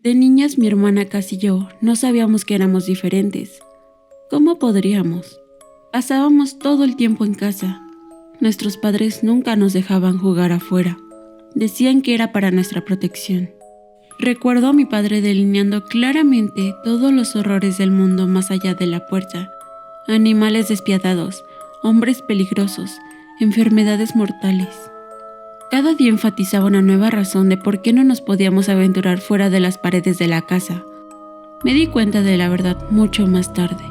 De niñas, mi hermana Cass y yo no sabíamos que éramos diferentes. ¿Cómo podríamos? Pasábamos todo el tiempo en casa. Nuestros padres nunca nos dejaban jugar afuera. Decían que era para nuestra protección. Recuerdo a mi padre delineando claramente todos los horrores del mundo más allá de la puerta. Animales despiadados, hombres peligrosos, enfermedades mortales. Cada día enfatizaba una nueva razón de por qué no nos podíamos aventurar fuera de las paredes de la casa. Me di cuenta de la verdad mucho más tarde.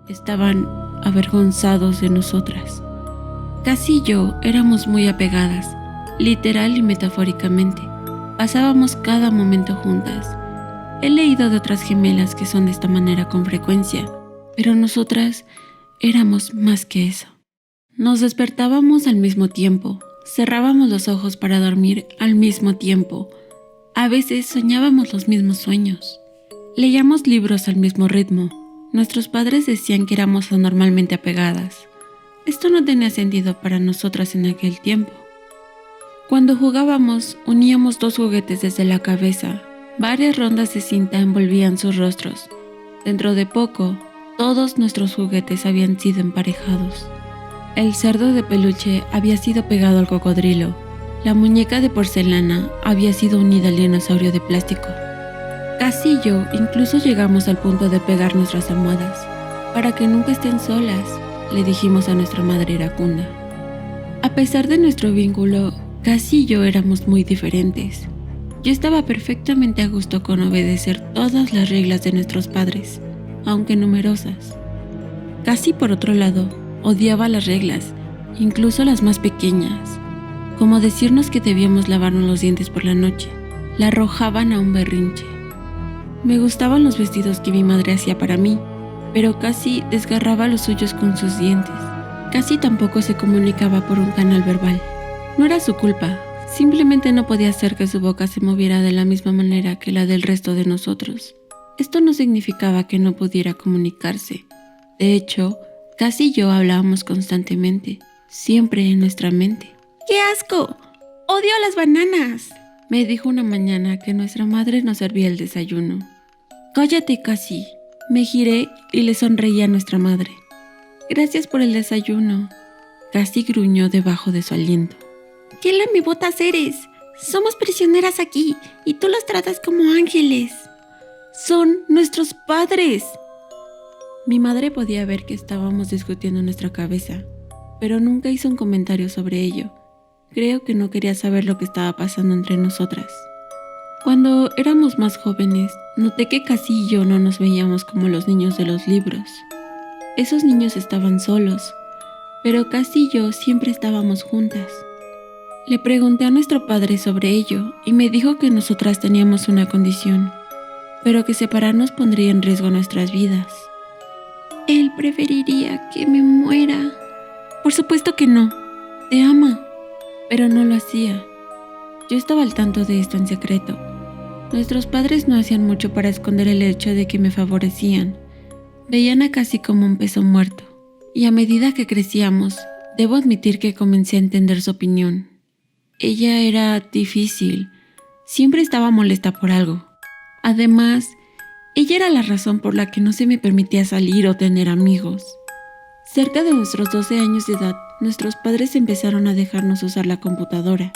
Estaban avergonzados de nosotras. Cass y yo éramos muy apegadas, literal y metafóricamente. Pasábamos cada momento juntas. He leído de otras gemelas que son de esta manera con frecuencia, pero nosotras éramos más que eso. Nos despertábamos al mismo tiempo, cerrábamos los ojos para dormir al mismo tiempo. A veces soñábamos los mismos sueños. Leíamos libros al mismo ritmo. Nuestros padres decían que éramos anormalmente apegadas. Esto no tenía sentido para nosotras en aquel tiempo. Cuando jugábamos, uníamos 2 juguetes desde la cabeza. Varias rondas de cinta envolvían sus rostros. Dentro de poco, todos nuestros juguetes habían sido emparejados. El cerdo de peluche había sido pegado al cocodrilo. La muñeca de porcelana había sido unida al dinosaurio de plástico. Cass y yo incluso llegamos al punto de pegar nuestras almohadas. Para que nunca estén solas, le dijimos a nuestra madre iracunda. A pesar de nuestro vínculo, Cass y yo éramos muy diferentes. Yo estaba perfectamente a gusto con obedecer todas las reglas de nuestros padres, aunque numerosas. Cass, por otro lado, odiaba las reglas, incluso las más pequeñas, como decirnos que debíamos lavarnos los dientes por la noche. La arrojaban a un berrinche. Me gustaban los vestidos que mi madre hacía para mí, pero Cass desgarraba los suyos con sus dientes. Cass tampoco se comunicaba por un canal verbal. No era su culpa. Simplemente no podía hacer que su boca se moviera de la misma manera que la del resto de nosotros. Esto no significaba que no pudiera comunicarse. De hecho, Cass y yo hablábamos constantemente, siempre en nuestra mente. ¡Qué asco! ¡Odio las bananas!, me dijo una mañana que nuestra madre nos servía el desayuno. ¡Cállate, Cass! Me giré y le sonreí a nuestra madre. Gracias por el desayuno. Cass gruñó debajo de su aliento. ¡Qué lamebotas eres! Somos prisioneras aquí y tú los tratas como ángeles. ¡Son nuestros padres! Mi madre podía ver que estábamos discutiendo en nuestra cabeza, pero nunca hizo un comentario sobre ello. Creo que no quería saber lo que estaba pasando entre nosotras. Cuando éramos más jóvenes, noté que Cass y yo no nos veíamos como los niños de los libros. Esos niños estaban solos, pero Cass y yo siempre estábamos juntas. Le pregunté a nuestro padre sobre ello y me dijo que nosotras teníamos una condición, pero que separarnos pondría en riesgo nuestras vidas. Él preferiría que me muera. Por supuesto que no. Te ama. Pero no lo hacía. Yo estaba al tanto de esto en secreto. Nuestros padres no hacían mucho para esconder el hecho de que me favorecían. Veían a Cass como un peso muerto. Y a medida que crecíamos, debo admitir que comencé a entender su opinión. Ella era difícil. Siempre estaba molesta por algo. Además, ella era la razón por la que no se me permitía salir o tener amigos. Cerca de nuestros 12 años de edad, nuestros padres empezaron a dejarnos usar la computadora.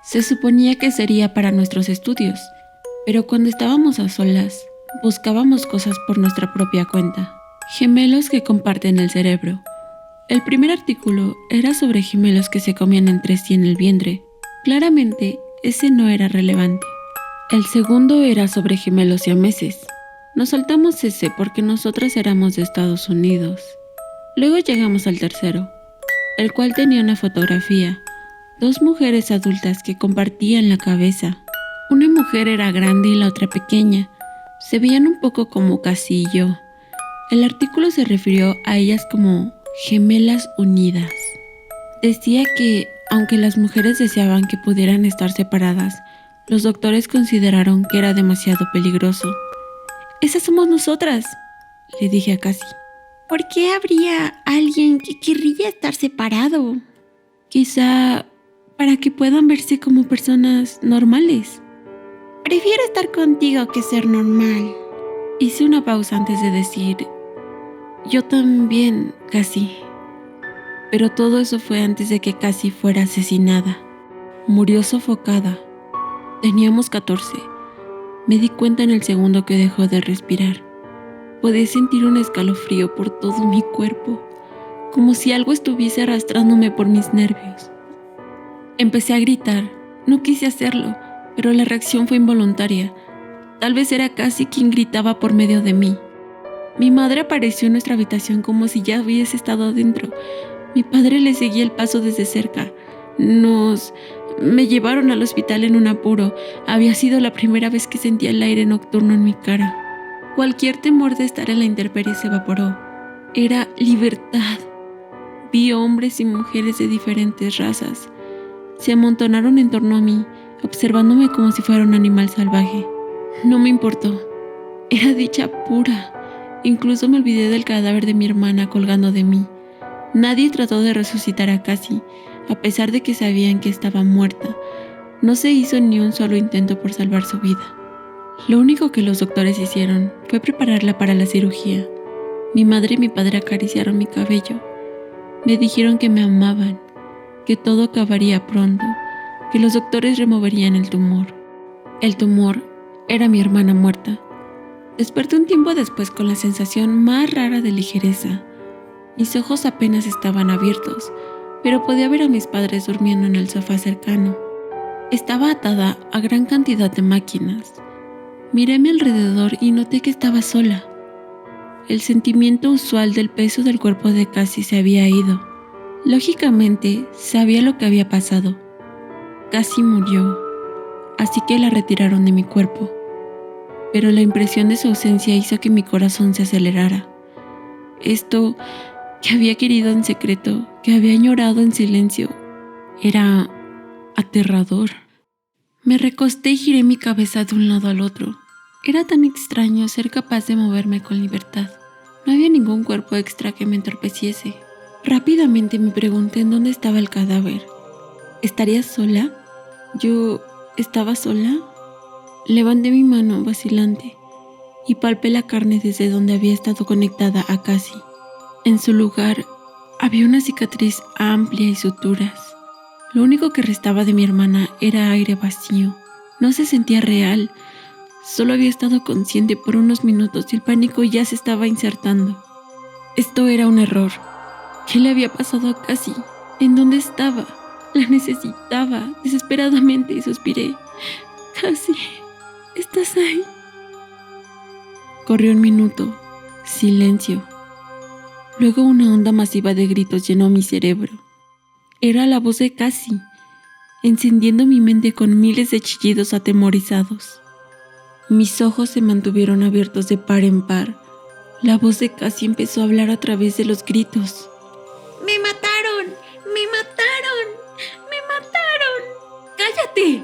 Se suponía que sería para nuestros estudios, pero cuando estábamos a solas, buscábamos cosas por nuestra propia cuenta. Gemelos que comparten el cerebro. El primer artículo era sobre gemelos que se comían entre sí en el vientre. Claramente, ese no era relevante. El segundo era sobre gemelos siameses. Nos saltamos ese porque nosotras éramos de Estados Unidos. Luego llegamos al tercero, el cual tenía una fotografía. 2 mujeres adultas que compartían la cabeza. Una mujer era grande y la otra pequeña. Se veían un poco como Cass y yo. El artículo se refirió a ellas como gemelas unidas. Decía que, aunque las mujeres deseaban que pudieran estar separadas, los doctores consideraron que era demasiado peligroso. «Esas somos nosotras», le dije a Cass. «¿Por qué habría alguien que querría estar separado?». Quizá para que puedan verse como personas normales. Prefiero estar contigo que ser normal. Hice una pausa antes de decir, yo también, Cassie. Pero todo eso fue antes de que Cassie fuera asesinada. Murió sofocada. Teníamos 14. Me di cuenta en el segundo que dejó de respirar. Podía sentir un escalofrío por todo mi cuerpo, como si algo estuviese arrastrándome por mis nervios. Empecé a gritar. No quise hacerlo, pero la reacción fue involuntaria. Tal vez era Cassie quien gritaba por medio de mí. Mi madre apareció en nuestra habitación como si ya hubiese estado dentro. Mi padre le seguía el paso desde cerca. Me llevaron al hospital en un apuro. Había sido la primera vez que sentía el aire nocturno en mi cara. Cualquier temor de estar en la intemperie se evaporó. Era libertad. Vi hombres y mujeres de diferentes razas. Se amontonaron en torno a mí, observándome como si fuera un animal salvaje. No me importó. Era dicha pura. Incluso me olvidé del cadáver de mi hermana colgando de mí. Nadie trató de resucitar a Cassie, a pesar de que sabían que estaba muerta. No se hizo ni un solo intento por salvar su vida. Lo único que los doctores hicieron fue prepararla para la cirugía. Mi madre y mi padre acariciaron mi cabello. Me dijeron que me amaban, que todo acabaría pronto, que los doctores removerían el tumor. El tumor era mi hermana muerta. Desperté un tiempo después con la sensación más rara de ligereza. Mis ojos apenas estaban abiertos, pero podía ver a mis padres durmiendo en el sofá cercano. Estaba atada a gran cantidad de máquinas. Miré a mi alrededor y noté que estaba sola. El sentimiento usual del peso del cuerpo de Cassie se había ido. Lógicamente, sabía lo que había pasado. Cassie murió, así que la retiraron de mi cuerpo. Pero la impresión de su ausencia hizo que mi corazón se acelerara. Esto que había querido en secreto, que había añorado en silencio, era aterrador. Me recosté y giré mi cabeza de un lado al otro. Era tan extraño ser capaz de moverme con libertad. No había ningún cuerpo extra que me entorpeciese. Rápidamente me pregunté en dónde estaba el cadáver. ¿Estaría sola? ¿Yo estaba sola? Levanté mi mano vacilante y palpé la carne desde donde había estado conectada a Cassie. En su lugar había una cicatriz amplia y suturas. Lo único que restaba de mi hermana era aire vacío. No se sentía real. Solo había estado consciente por unos minutos y el pánico ya se estaba insertando. Esto era un error. ¿Qué le había pasado a Cassie? ¿En dónde estaba? La necesitaba desesperadamente y suspiré. Cassie, ¿estás ahí? Corrió un minuto. Silencio. Luego una onda masiva de gritos llenó mi cerebro. Era la voz de Cassie, encendiendo mi mente con miles de chillidos atemorizados. Mis ojos se mantuvieron abiertos de par en par. La voz de Cassie empezó a hablar a través de los gritos. ¡Me mataron! ¡Me mataron! ¡Me mataron! ¡Cállate!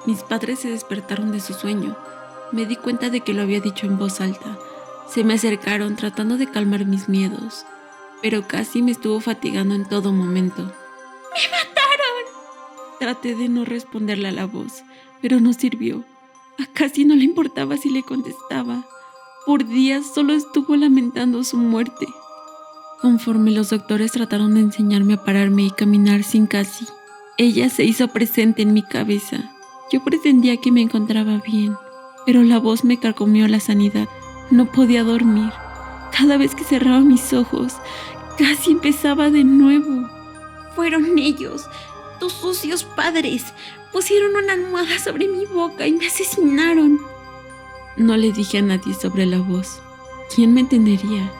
Mis padres se despertaron de su sueño. Me di cuenta de que lo había dicho en voz alta. Se me acercaron tratando de calmar mis miedos, pero Cassie me estuvo fatigando en todo momento. ¡Me mataron! Traté de no responderle a la voz, pero no sirvió. A Cassie no le importaba si le contestaba. Por días solo estuvo lamentando su muerte. Conforme los doctores trataron de enseñarme a pararme y caminar sin Cassie, ella se hizo presente en mi cabeza. Yo pretendía que me encontraba bien, pero la voz me carcomió la sanidad. No podía dormir. Cada vez que cerraba mis ojos, Cassie empezaba de nuevo. Fueron ellos, tus sucios padres. Pusieron una almohada sobre mi boca y me asesinaron. No le dije a nadie sobre la voz. ¿Quién me entendería?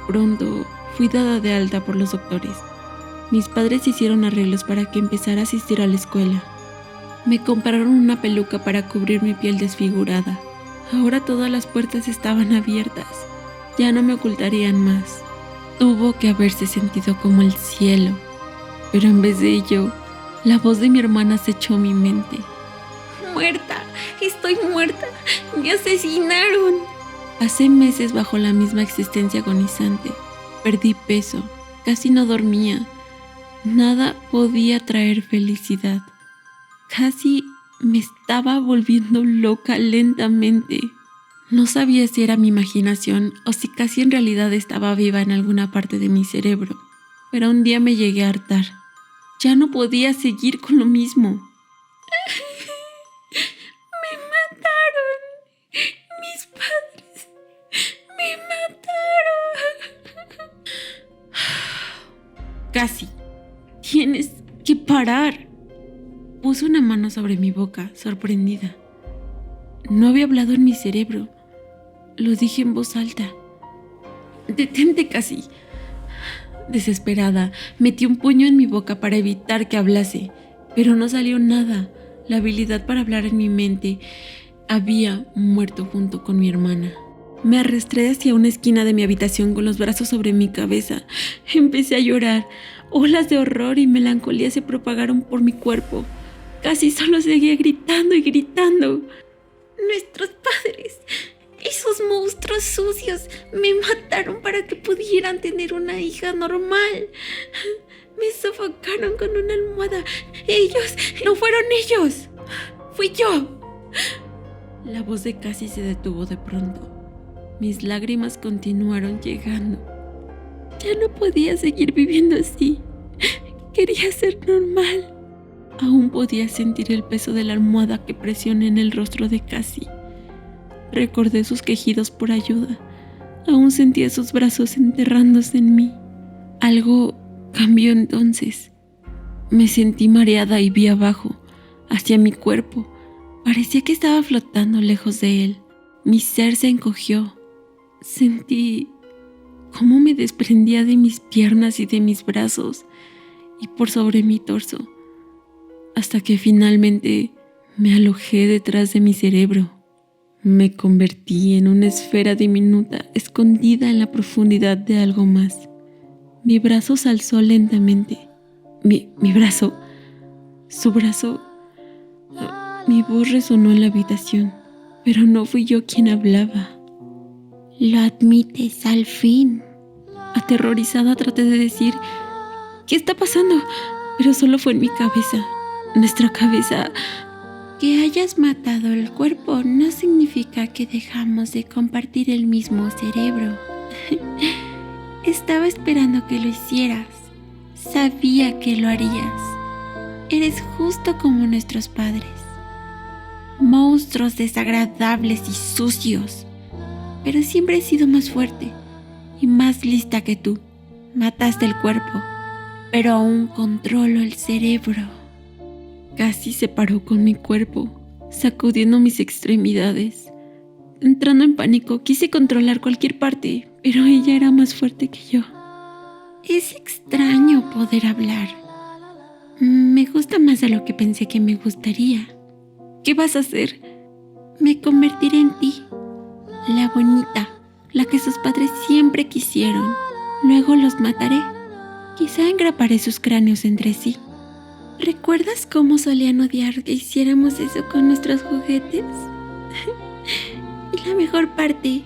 Pronto fui dada de alta por los doctores. Mis padres hicieron arreglos para que empezara a asistir a la escuela. Me compraron una peluca para cubrir mi piel desfigurada. Ahora todas las puertas estaban abiertas. Ya no me ocultarían más. Tuvo que haberse sentido como el cielo. Pero en vez de ello, la voz de mi hermana acechó mi mente. ¡Muerta! ¡Estoy muerta! ¡Me asesinaron! Pasé meses bajo la misma existencia agonizante. Perdí peso. Casi no dormía. Nada podía traer felicidad. Casi me estaba volviendo loca lentamente. No sabía si era mi imaginación o si casi en realidad estaba viva en alguna parte de mi cerebro. Pero un día me llegué a hartar. Ya no podía seguir con lo mismo. Me mataron. Mis padres me mataron. Casi. Tienes que parar. Puso una mano sobre mi boca, sorprendida. No había hablado en mi cerebro. Lo dije en voz alta. Detente, Casi. Desesperada, metí un puño en mi boca para evitar que hablase, pero no salió nada. La habilidad para hablar en mi mente había muerto junto con mi hermana. Me arrastré hacia una esquina de mi habitación con los brazos sobre mi cabeza. Empecé a llorar. Olas de horror y melancolía se propagaron por mi cuerpo. Casi solo seguía gritando y gritando. Nuestros padres, esos monstruos sucios, me mataron para que pudieran tener una hija normal. Me sofocaron con una almohada. Ellos, no fueron ellos. Fui yo. La voz de Casi se detuvo de pronto. Mis lágrimas continuaron llegando. Ya no podía seguir viviendo así. Quería ser normal. Aún podía sentir el peso de la almohada que presioné en el rostro de Casi. Recordé sus quejidos por ayuda. Aún sentía sus brazos enterrándose en mí. Algo cambió entonces. Me sentí mareada y vi abajo, hacia mi cuerpo. Parecía que estaba flotando lejos de él. Mi ser se encogió. Sentí cómo me desprendía de mis piernas y de mis brazos y por sobre mi torso, hasta que finalmente me alojé detrás de mi cerebro. Me convertí en una esfera diminuta escondida en la profundidad de algo más. Mi brazo se alzó lentamente. Mi brazo, su brazo. Mi voz resonó en la habitación, pero no fui yo quien hablaba. Lo admites al fin. Aterrorizada traté de decir, ¿qué está pasando? Pero solo fue en mi cabeza. Nuestra cabeza. Que hayas matado el cuerpo no significa que dejamos de compartir el mismo cerebro. Estaba esperando que lo hicieras. Sabía que lo harías. Eres justo como nuestros padres. Monstruos desagradables y sucios. Pero siempre he sido más fuerte y más lista que tú. Mataste el cuerpo, pero aún controlo el cerebro. Casi se paró con mi cuerpo, sacudiendo mis extremidades. Entrando en pánico, quise controlar cualquier parte, pero ella era más fuerte que yo. Es extraño poder hablar. Me gusta más de lo que pensé que me gustaría. ¿Qué vas a hacer? Me convertiré en ti. La bonita, la que sus padres siempre quisieron. Luego los mataré. Quizá engraparé sus cráneos entre sí. ¿Recuerdas cómo solían odiar que hiciéramos eso con nuestros juguetes? Y la mejor parte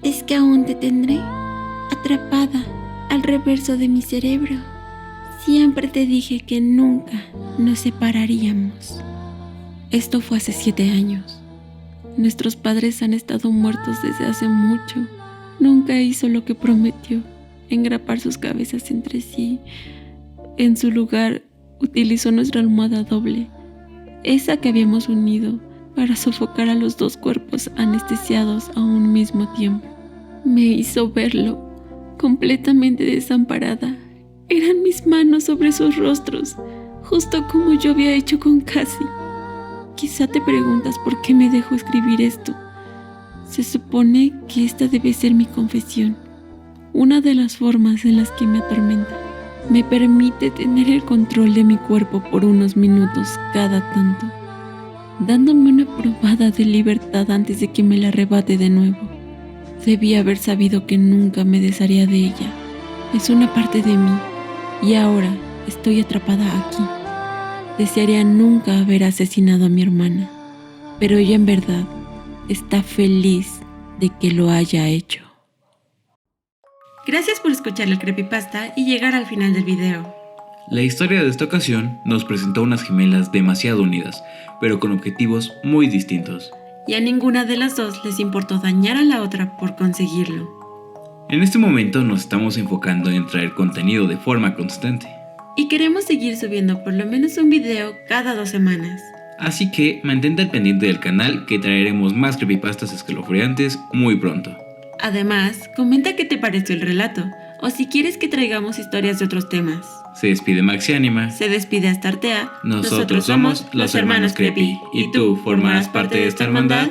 es que aún te tendré atrapada al reverso de mi cerebro. Siempre te dije que nunca nos separaríamos. Esto fue hace 7 años. Nuestros padres han estado muertos desde hace mucho. Nunca hizo lo que prometió, engrapar sus cabezas entre sí. En su lugar, utilizó nuestra almohada doble, esa que habíamos unido, para sofocar a los 2 cuerpos anestesiados a un mismo tiempo. Me hizo verlo, completamente desamparada. Eran mis manos sobre sus rostros, justo como yo había hecho con Casi. Quizá te preguntas por qué me dejo escribir esto. Se supone que esta debe ser mi confesión, una de las formas en las que me atormenta. Me permite tener el control de mi cuerpo por unos minutos cada tanto, dándome una probada de libertad antes de que me la arrebate de nuevo. Debí haber sabido que nunca me desharía de ella. Es una parte de mí y ahora estoy atrapada aquí. Desearía nunca haber asesinado a mi hermana, pero ella en verdad está feliz de que lo haya hecho. Gracias por escuchar el creepypasta y llegar al final del video. La historia de esta ocasión nos presentó unas gemelas demasiado unidas, pero con objetivos muy distintos. Y a ninguna de las dos les importó dañar a la otra por conseguirlo. En este momento nos estamos enfocando en traer contenido de forma constante. Y queremos seguir subiendo por lo menos un video cada 2 semanas. Así que mantente al pendiente del canal que traeremos más creepypastas escalofriantes muy pronto. Además, comenta qué te pareció el relato, o si quieres que traigamos historias de otros temas. Se despide Maxiánima. Se despide Astartea. Nosotros somos los hermanos Creepy. ¿Y tú formarás parte de esta hermandad?